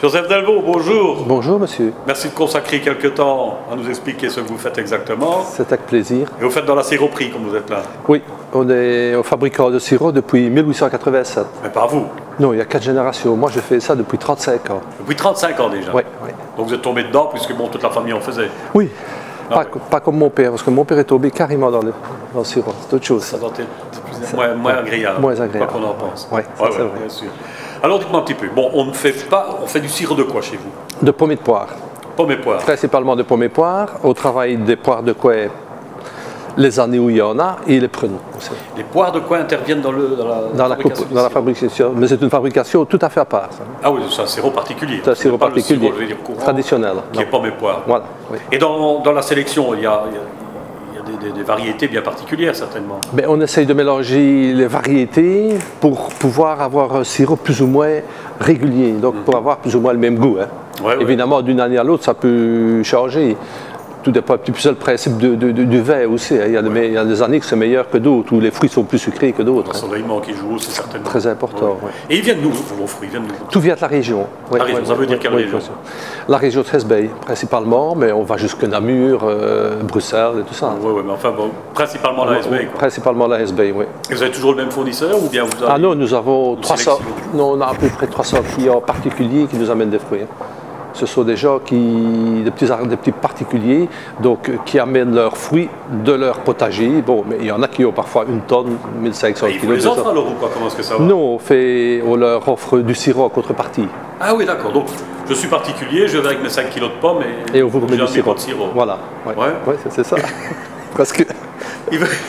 Joseph Delvaux, bonjour. Bonjour monsieur. Merci de consacrer quelques temps à nous expliquer ce que vous faites exactement. C'est avec plaisir. Et vous faites dans la siroperie comme vous êtes là? Oui, on est au fabricant de sirop depuis 1887. Mais pas vous? Non, il y a 4 générations. Moi, je fais ça depuis 35 ans. Depuis 35 ans déjà? Oui, oui. Donc vous êtes tombé dedans puisque bon, toute la famille en faisait? Oui, Ah, pas comme mon père, parce que mon père est tombé carrément dans le sirop. C'est autre chose. Ça doit être moins agréable. Moins agréable. Quoi qu'on en pense. Oui, Ouais, c'est vrai. bien sûr. Alors dites-moi un petit peu. Bon, on fait du sirop de quoi chez vous? De pommes et de poire. Pommes et poires. Principalement de pommes et poires. Au travail des poires de coin, les années où il y en a, et les prunes aussi. Les poires de quoi interviennent dans la fabrication? Mais c'est une fabrication tout à fait à part. Ça. Ah oui, c'est un sirop particulier. C'est un sirop pas particulier, le sirop, je veux dire, courant, traditionnel. qui est pommes et poires. Voilà. Oui. Et dans la sélection, il y a des variétés bien particulières certainement. Mais on essaye de mélanger les variétés pour pouvoir avoir un sirop plus ou moins régulier, donc pour avoir plus ou moins le même goût. Hein. Ouais, évidemment, d'une année à l'autre, ça peut changer. Tout dépend un petit peu, c'est le principe du vin aussi. Hein. Il y a des années que c'est meilleur que d'autres, où les fruits sont plus sucrés que d'autres. L'ensoleillement qui joue aussi certainement. Très important. Ouais. Et ils viennent d'où vos fruits? Tout vient de la région. La région, ça veut dire quelle région? La région de Hesbaye, principalement, mais on va jusque Namur, Bruxelles et tout ça. Oui, mais enfin, bon, principalement la Hesbaye. Principalement la Hesbaye, oui. Et vous avez toujours le même fournisseur ou bien vous avez... Ah non, nous avons 300. Non, on a à peu près 300 clients particuliers qui nous amènent des fruits. Ce sont des gens des petits particuliers, donc qui amènent leurs fruits de leur potager. Bon, mais il y en a qui ont parfois 1 tonne, 1500 kg. Il faut les offres alors ou quoi? Comment est-ce que ça va? Non, on leur offre du sirop en contrepartie. Ah oui, d'accord. Donc, je suis particulier, je vais avec mes 5 kilos de pommes et on vous remet du sirop. Voilà. Ouais, c'est ça. Parce que...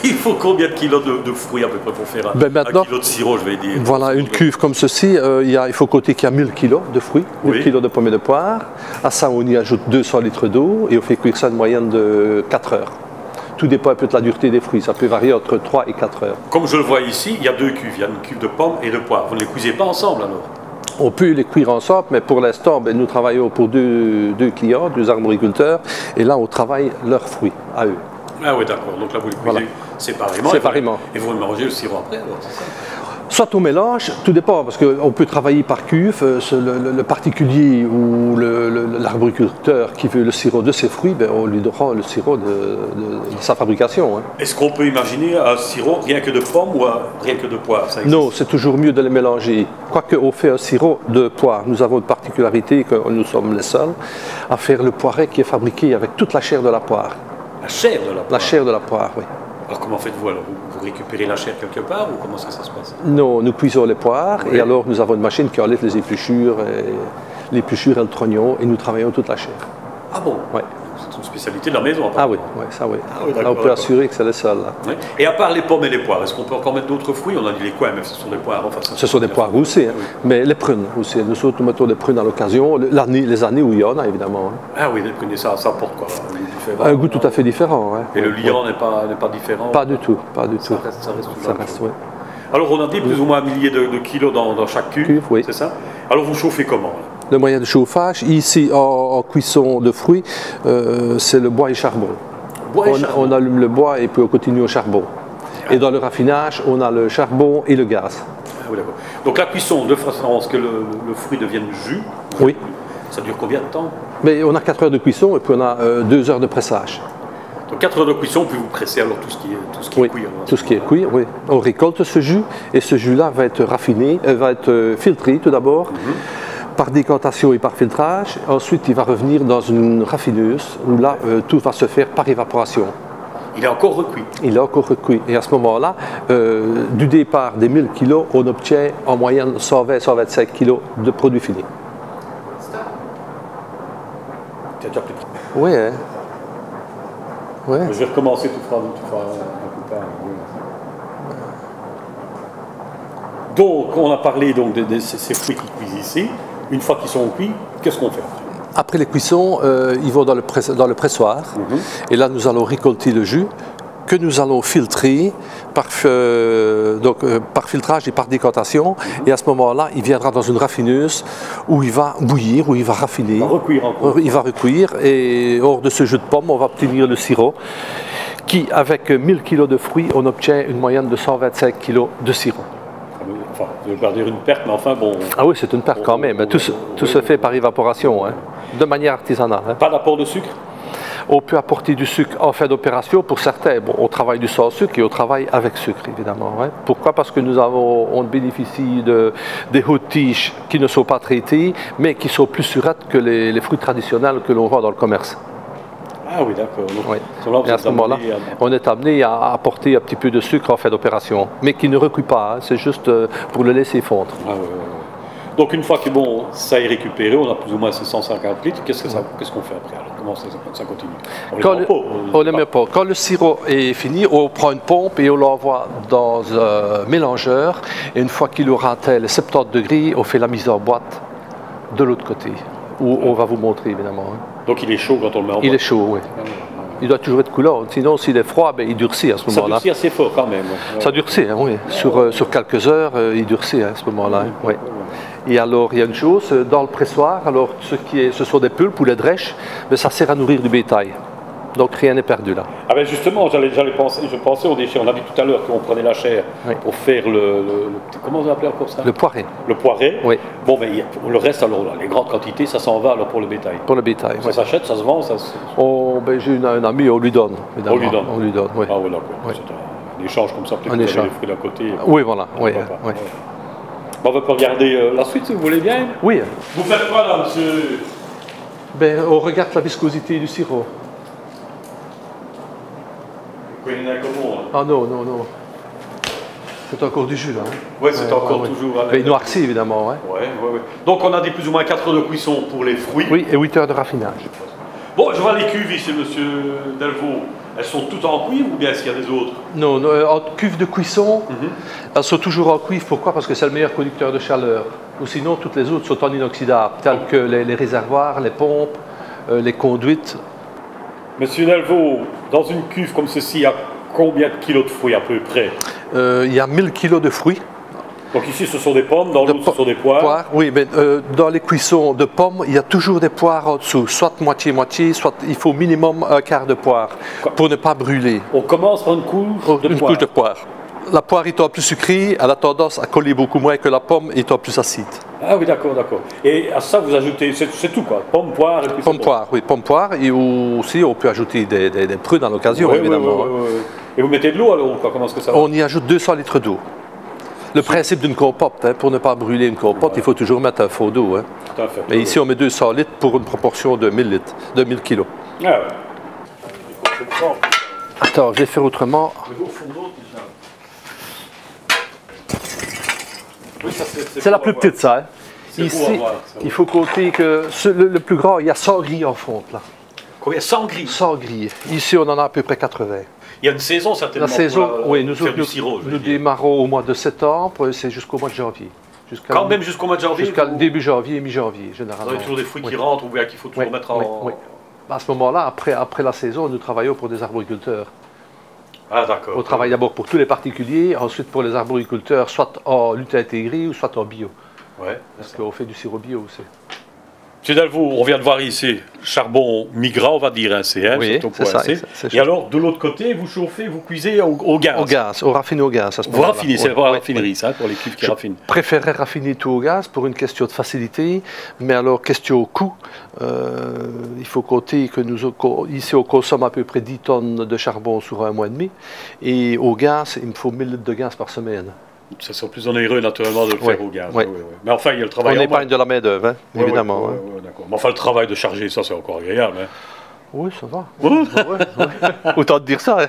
Il faut combien de kilos de fruits à peu près pour faire un kilo de sirop, je vais dire? Voilà, une cuve comme ceci, il faut compter qu'il y a 1000 kilos de fruits, 1000 kilos de pommes et de poires. À ça, on y ajoute 200 litres d'eau et on fait cuire ça une moyenne de 4 heures. Tout dépend un peu de la dureté des fruits, ça peut varier entre 3 et 4 heures. Comme je le vois ici, il y a 2 cuves, il y a une cuve de pommes et de poires. Vous ne les cuisez pas ensemble alors? On peut les cuire ensemble, mais pour l'instant, nous travaillons pour deux clients, 2 arboriculteurs, et là, on travaille leurs fruits, à eux. Ah oui, d'accord. Donc là, vous les cuisez séparément. Séparément. Et vous mélangez le sirop après, alors, c'est ça? Soit on mélange, tout dépend, parce qu'on peut travailler par cuve, le particulier ou l'arboriculteur qui veut le sirop de ses fruits, on lui donnera le sirop de sa fabrication. Hein. Est-ce qu'on peut imaginer un sirop rien que de pommes ou rien que de poires? Non, c'est toujours mieux de les mélanger. Quoique on fait un sirop de poire, nous avons une particularité que nous sommes les seuls à faire le poiret qui est fabriqué avec toute la chair de la poire. La chair de la poire? La chair de la poire, oui. Alors comment faites-vous alors? Vous récupérez la chair quelque part ou comment ça se passe? Non, nous cuisons les poires et alors nous avons une machine qui enlève les épluchures et le trognon et nous travaillons toute la chair. Ah bon? Oui. C'est une spécialité de la maison. Ah oui, ça oui. Ah oui, là on peut assurer que c'est le seul. Oui. Et à part les pommes et les poires, est-ce qu'on peut encore mettre d'autres fruits? On a dit les coins, mais ce sont des poires. Enfin, ce sont des poires aussi, hein. Oui. Mais les prunes aussi. Nous autres, nous mettons des prunes à l'occasion, les années où il y en a évidemment. Hein. Ah oui, les prunes, ça apporte quoi? Un goût tout à fait différent. Hein. Et le liant n'est pas différent? Pas du tout, pas du tout. Ça reste, oui. Alors on a dit plus ou moins 1 millier de kilos dans chaque cuve, oui. C'est ça? Alors vous chauffez comment? Le moyen de chauffage, ici en cuisson de fruits, c'est le bois et charbon. On allume le bois et puis on continue au charbon. Et dans le raffinage, on a le charbon et le gaz. Ah oui, d'accord. Donc la cuisson, de façon à ce que le fruit devienne jus, oui. Ça dure combien de temps? Mais on a 4 heures de cuisson et puis on a 2 heures de pressage. Donc 4 heures de cuisson, puis vous pressez alors tout ce qui est cuit. Alors, tout ce qui est cuit, oui. On récolte ce jus et ce jus-là va être raffiné, va être filtré tout d'abord. Par décantation et par filtrage. Ensuite, il va revenir dans une raffineuse où là, tout va se faire par évaporation. Il est encore recuit? Il est encore recuit. Et à ce moment-là, du départ des 1000 kg, on obtient en moyenne 120-125 kg de produits finis. Tu as déjà pris? Oui, hein. Ouais. Je vais recommencer, tu feras un coup tard. Donc, on a parlé donc, de ces fruits qui cuisent ici. Une fois qu'ils sont cuits, qu'est-ce qu'on fait après les cuissons, ils vont dans le pressoir. Et là, nous allons récolter le jus que nous allons filtrer par filtrage et par décantation. Et à ce moment-là, il viendra dans une raffineuse où il va bouillir, où il va raffiner. Il va recuire encore. Il va recuire et hors de ce jus de pomme, on va obtenir le sirop qui, avec 1000 kg de fruits, on obtient une moyenne de 125 kg de sirop. enfin, je ne veux pas dire une perte, mais enfin bon... Ah oui, c'est une perte quand même. Tout se fait par évaporation, hein, de manière artisanale. Hein. Pas d'apport de sucre? On peut apporter du sucre en fin d'opération pour certains. Bon, on travaille du sans sucre et on travaille avec sucre, évidemment. Hein. Pourquoi? Parce que on bénéficie des hautes tiges qui ne sont pas traitées, mais qui sont plus sûrettes que les fruits traditionnels que l'on voit dans le commerce. Ah oui, d'accord. Oui. Et à ce moment-là, on est amené à apporter un petit peu de sucre en fin d'opération, mais qui ne recueille pas. Hein. C'est juste pour le laisser fondre. Ah, ouais. Donc une fois que bon, ça est récupéré, on a plus ou moins ces 150 litres, qu'est-ce qu'on fait après? Alors, comment ça continue? On les met pas. Quand le sirop est fini, on prend une pompe et on l'envoie dans un mélangeur. Et une fois qu'il aura atteint les 70 degrés, on fait la mise en boîte de l'autre côté, où on va vous montrer évidemment. Hein. Donc il est chaud quand on le met en boîte? Il est chaud, oui. Il doit toujours être coulant, sinon s'il est froid, ben, il durcit à ce moment-là. Ça durcit assez fort quand même. Ça durcit, hein, oui. Sur quelques heures, il durcit à ce moment-là. Hein. Oui. Et alors, il y a une chose, dans le pressoir, alors ce sont des pulpes ou les drèches, mais ça sert à nourrir du bétail. Donc rien n'est perdu là. Ah ben justement, je pensais aux déchets. On a dit tout à l'heure qu'on prenait la chair pour faire comment on appelait encore ça? Le poiré. Le poiré. Oui. Bon, mais le reste, alors les grandes quantités, ça s'en va alors pour le bétail. Pour le bétail. Ça s'achète, ça se vend, Ben, j'ai un ami, on lui donne. On lui donne. On lui donne, oui. Ah oui, d'accord. Oui. C'est un échange comme ça, peut-être que vous avez les fruits d'un côté. Oui, voilà. Oui. Bon, on peut regarder la suite si vous voulez bien. Oui. Vous faites quoi là, monsieur? Ben, on regarde la viscosité du sirop. Vous connaissez comment? Ah non. C'est encore du jus là. Hein. Oui, c'est encore toujours. Il noircit évidemment. Hein. Ouais. Donc on a dit plus ou moins 4 heures de cuisson pour les fruits. Oui, et 8 heures de raffinage. Bon, je vois les cuves ici, monsieur Delvaux. Elles sont toutes en cuivre ou bien est-ce qu'il y a des autres? Non, en cuve de cuisson, elles sont toujours en cuivre. Pourquoi? Parce que c'est le meilleur conducteur de chaleur. Ou sinon, toutes les autres sont en inoxydable, telles que les réservoirs, les pompes, les conduites. Monsieur Delvaux, dans une cuve comme ceci, il y a combien de kilos de fruits à peu près? Il y a 1000 kilos de fruits. Donc ici, ce sont des pommes, dans l'autre, ce sont des poires. Oui, mais dans les cuissons de pommes, il y a toujours des poires en dessous, soit moitié-moitié, soit il faut minimum un quart de poire pour ne pas brûler. On commence par une couche de poire. La poire étant plus sucrée, elle a tendance à coller beaucoup moins que la pomme étant plus acide. Ah oui, d'accord. Et à ça, vous ajoutez, c'est tout quoi, pomme, poire et puis pomme, poire, et aussi on peut ajouter des prunes à l'occasion, évidemment. Oui. Et vous mettez de l'eau alors, comment est-ce que ça va? On y ajoute 200 litres d'eau. Le principe d'une compote, hein, pour ne pas brûler une compote, il faut toujours mettre un fond d'eau. Hein. Tout à fait. Et ici, on met 200 litres pour une proportion de 1000 litres, de 1000 kilos. Ah ouais. Attends, je vais faire autrement. C'est la plus petite, ça. Hein. Ici, il faut compter que le plus grand, il y a 100 grilles en fonte. Là. Combien? 100 grilles? 100 grilles. Ici, on en a à peu près 80. Il y a une saison certainement. La saison, oui, nous démarrons au mois de septembre, c'est jusqu'au mois de janvier. Quand même jusqu'au mois de janvier? Jusqu'à début janvier et mi-janvier, généralement. Il y a toujours des fruits qui rentrent ou bien qu'il faut toujours mettre en... Oui. À ce moment-là, après la saison, nous travaillons pour des arboriculteurs. Ah d'accord. On travaille d'abord pour tous les particuliers, ensuite pour les arboriculteurs, soit en lutte intégrée ou soit en bio. Ouais. Parce qu'on fait du sirop bio aussi. Monsieur Delvaux, on vient de voir ici charbon migrant, on va dire, hein, c'est oui, ça. Et alors, de l'autre côté, vous chauffez, vous cuisez au gaz? Au gaz, au raffiné au gaz. À ce vous raffinez, c'est pour la raffinerie, ça, pour les cuves qui raffinent. Je préférerais raffiner tout au gaz pour une question de facilité, mais alors, question coût, il faut compter que ici, on consomme à peu près 10 tonnes de charbon sur un mois et demi, et au gaz, il me faut 1000 litres de gaz par semaine. Ça serait plus onéreux, naturellement, de le faire au gaz. Oui. Mais enfin, il y a le travail. On épargne de la main-d'œuvre, hein, évidemment. D'accord. Mais enfin, le travail de charger, ça, c'est encore agréable. Hein. Oui, ça va. Autant te dire ça. Hein.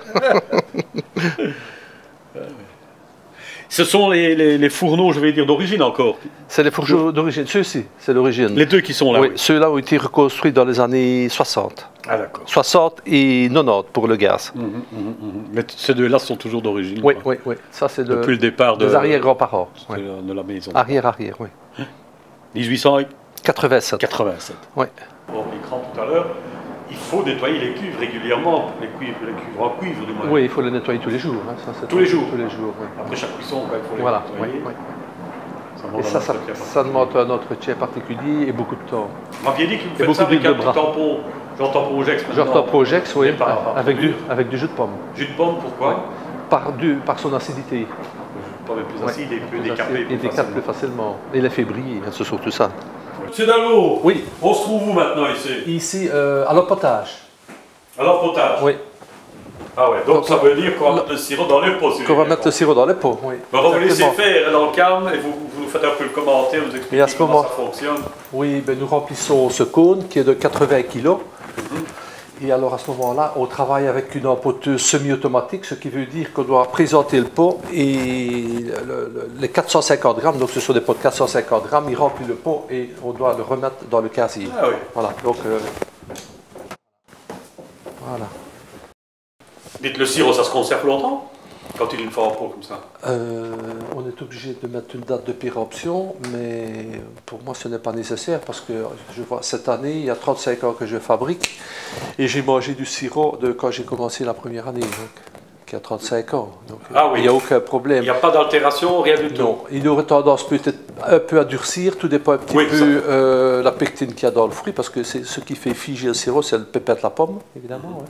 Ce sont les fourneaux, je vais dire, d'origine encore. C'est les fourneaux d'origine. Ceux-ci, c'est l'origine. Les deux qui sont là. Oui. Ceux-là ont été reconstruits dans les années 60. Ah d'accord. 60 et 90 pour le gaz. Mais ces deux-là sont toujours d'origine. Oui. Ça, c'est depuis le départ des arrière-grands-parents. De la maison. Arrière, oui. 1887. 87. Oui. Bon, l'écran tout à l'heure. Il faut nettoyer les cuves régulièrement, les cuves en cuivre du moins. Oui, il faut les nettoyer tous les jours. Hein. Tous les jours. Oui. Après chaque cuisson, il faut les nettoyer. Oui. Et ça demande un entretien particulier et beaucoup de temps. Vous m'aviez dit que vous faites ça avec un petit tampon, genre Tamprogex maintenant. Genre Tamprogex, oui, avec du jus de pomme. Jus de pomme, pourquoi? Par son acidité. Pas même plus acide et peut décaper plus facilement. Il décape plus facilement. Et les février, c'est surtout ça. Monsieur Dallo, oui. On se trouve où maintenant ici? Ici, à l'empotage. À l'empotage? Oui. Ah ouais, donc ça veut dire qu'on va mettre le sirop dans les pots. Qu'on va mettre le sirop dans les pots, oui. On va vous laisser faire dans le calme et vous nous faites un peu le commentaire, vous expliquez comment ça fonctionne. Oui, ben nous remplissons ce cône qui est de 80 kg. Et alors à ce moment-là, on travaille avec une empoteuse semi-automatique, ce qui veut dire qu'on doit présenter le pot et les 450 grammes, donc ce sont des pots de 450 grammes, il remplit le pot et on doit le remettre dans le casier. Ah oui. Voilà, donc voilà. Dites, le sirop, ça se conserve longtemps quand il est une fois en pot comme ça? On est obligé de mettre une date de péremption, mais pour moi ce n'est pas nécessaire parce que je vois cette année, il y a 35 ans que je fabrique et j'ai mangé du sirop de quand j'ai commencé la première année, donc, qui a 35 ans. Donc, ah oui. Il n'y a aucun problème. Il n'y a pas d'altération, rien du tout? Non, il aurait tendance peut-être un peu à durcir, tout dépend un petit peu la pectine qu'il y a dans le fruit parce que c'est ce qui fait figer le sirop, c'est le pépette de la pomme, évidemment. Ouais.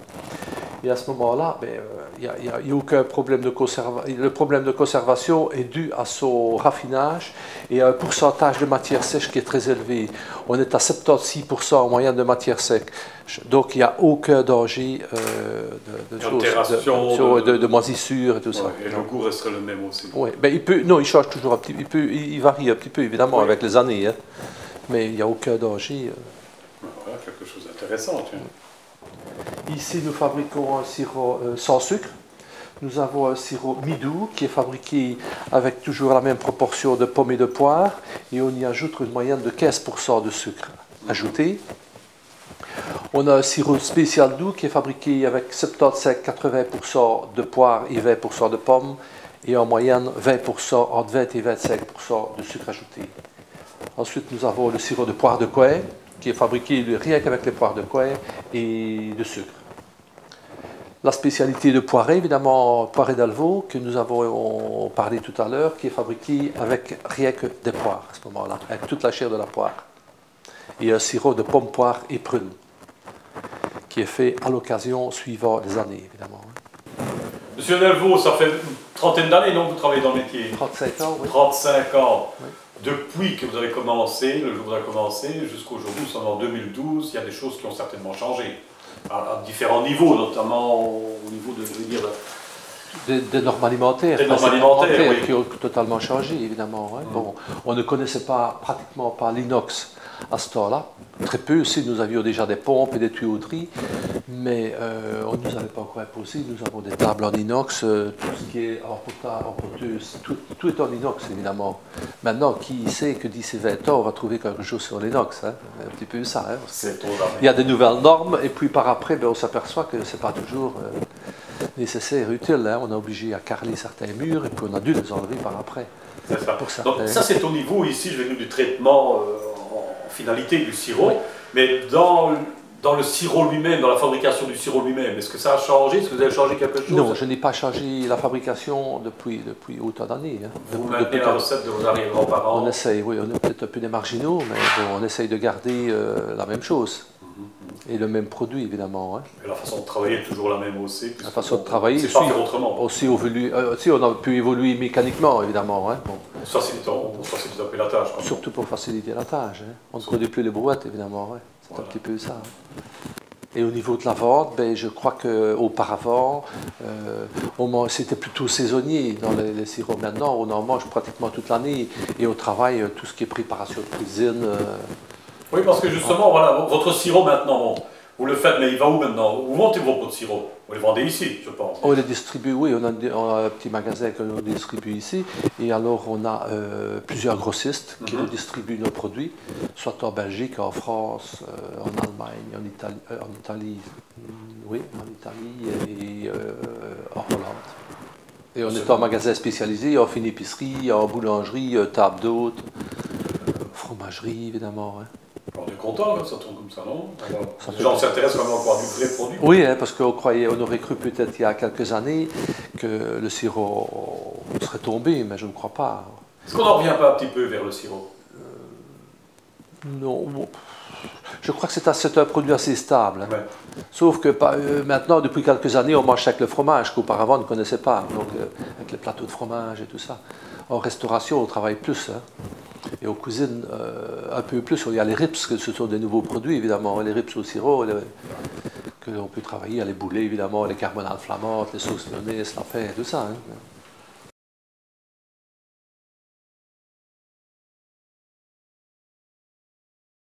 Et à ce moment-là, il n'y a aucun problème de conservation. Le problème de conservation est dû à son raffinage et à un pourcentage de matière sèche qui est très élevé. On est à 76% en moyenne de matière sèche. Donc il n'y a aucun danger de moisissure et tout ça. Et le goût resterait le même aussi. Oui, il change toujours un petit peu, il varie un petit peu évidemment avec les années, hein. Mais il n'y a aucun danger. Voilà, quelque chose d'intéressant. Ici, nous fabriquons un sirop sans sucre. Nous avons un sirop mi-doux qui est fabriqué avec toujours la même proportion de pommes et de poire et on y ajoute une moyenne de 15% de sucre ajouté. On a un sirop spécial doux qui est fabriqué avec 75-80% de poire et 20% de pommes et en moyenne 20%, entre 20 et 25% de sucre ajouté. Ensuite, nous avons le sirop de poire de coing qui est fabriqué rien qu'avec les poires de coing et de sucre. La spécialité de Poiré, évidemment, Poiré d'Alvaux, que nous avons parlé tout à l'heure, qui est fabriqué avec rien que des poires à ce moment-là, avec toute la chair de la poire. Et un sirop de pomme, poire et prune, qui est fait à l'occasion suivant les années, évidemment. Monsieur Delvaux, ça fait une trentaine d'années, non, que vous travaillez dans le métier? 35 ans, oui. 35 ans. Oui. Depuis que vous avez commencé, le jour où vous avez commencé, jusqu'aujourd'hui, nous sommes en 2012, il y a des choses qui ont certainement changé. À différents niveaux, notamment au niveau de, je veux dire, des normes alimentaires, oui. Qui ont totalement changé, évidemment. Hein. Bon, on ne connaissait pratiquement pas l'inox à ce temps-là. Très peu aussi, nous avions déjà des pompes et des tuyauteries, mais on ne nous avait pas encore imposé. Nous avons des tables en inox, tout ce qui est en poteuse, tout est en inox, évidemment. Maintenant, qui sait que d'ici 20 ans, on va trouver quelque chose sur l'inox, hein. Un petit peu ça. Hein. Il y a des nouvelles normes, et puis par après, on s'aperçoit que ce n'est pas toujours nécessaire, utile. Hein. On est obligé à carreler certains murs, et puis on a dû les enlever par après. Ça. Donc ça, c'est au niveau, ici, je vais nous du traitement en finalité du sirop, oui. Mais dans le sirop lui-même, dans la fabrication du sirop lui-même, est-ce que ça a changé? Est-ce que vous avez changé quelque chose? Non, je n'ai pas changé la fabrication depuis autant d'années. Hein. Vous maintenez la recette de vos arrière-grands-parents? On essaye, oui, on est peut-être un peu des marginaux, mais bon, on essaye de garder la même chose. Et le même produit, évidemment. Hein. Et la façon de travailler est toujours la même aussi? La façon de travailler, c'est pas faire autrement. Aussi, on a pu évoluer mécaniquement, évidemment. Hein. Bon. Pour faciliter un peu la tâche. Surtout pour faciliter la tâche. Hein. On ne produit plus les brouettes, évidemment. Ouais. C'est un petit peu ça. Hein. Et au niveau de la vente, je crois qu'auparavant, c'était plutôt saisonnier dans les sirops. Maintenant, on en mange pratiquement toute l'année et on travaille tout ce qui est préparation de cuisine. Oui, parce que justement, voilà, votre sirop maintenant, vous le faites, mais il va où maintenant? Où vendez vos pots de sirop? Vous les vendez ici, je pense. On les distribue, oui, on a un petit magasin que l'on distribue ici. Et alors, on a plusieurs grossistes qui nous distribuent nos produits, soit en Belgique, en France, en Allemagne, en Italie, et en Hollande. Et on est en magasin spécialisé, on fait une épicerie, en boulangerie, table d'hôte, fromagerie, évidemment. Hein. On est content quand ça tourne comme ça, non? Les gens s'intéressent vraiment à du vrai produit. Oui, hein, parce qu'on aurait cru peut-être il y a quelques années que le sirop serait tombé, mais je ne crois pas. Est-ce qu'on n'en revient pas un petit peu vers le sirop? Non. Je crois que c'est un produit assez stable. Hein. Ouais. Sauf que maintenant, depuis quelques années, on mange avec le fromage qu'auparavant on ne connaissait pas. Donc, avec les plateaux de fromage et tout ça. En restauration, on travaille plus. Hein. Et on cuisine un peu plus. Il y a les rips, que ce sont des nouveaux produits, évidemment. Les rips au sirop, que l'on peut travailler. Il y a les boulets, évidemment, les carbonades flamandes, les sauces lyonnaises, la paix, tout ça. Hein.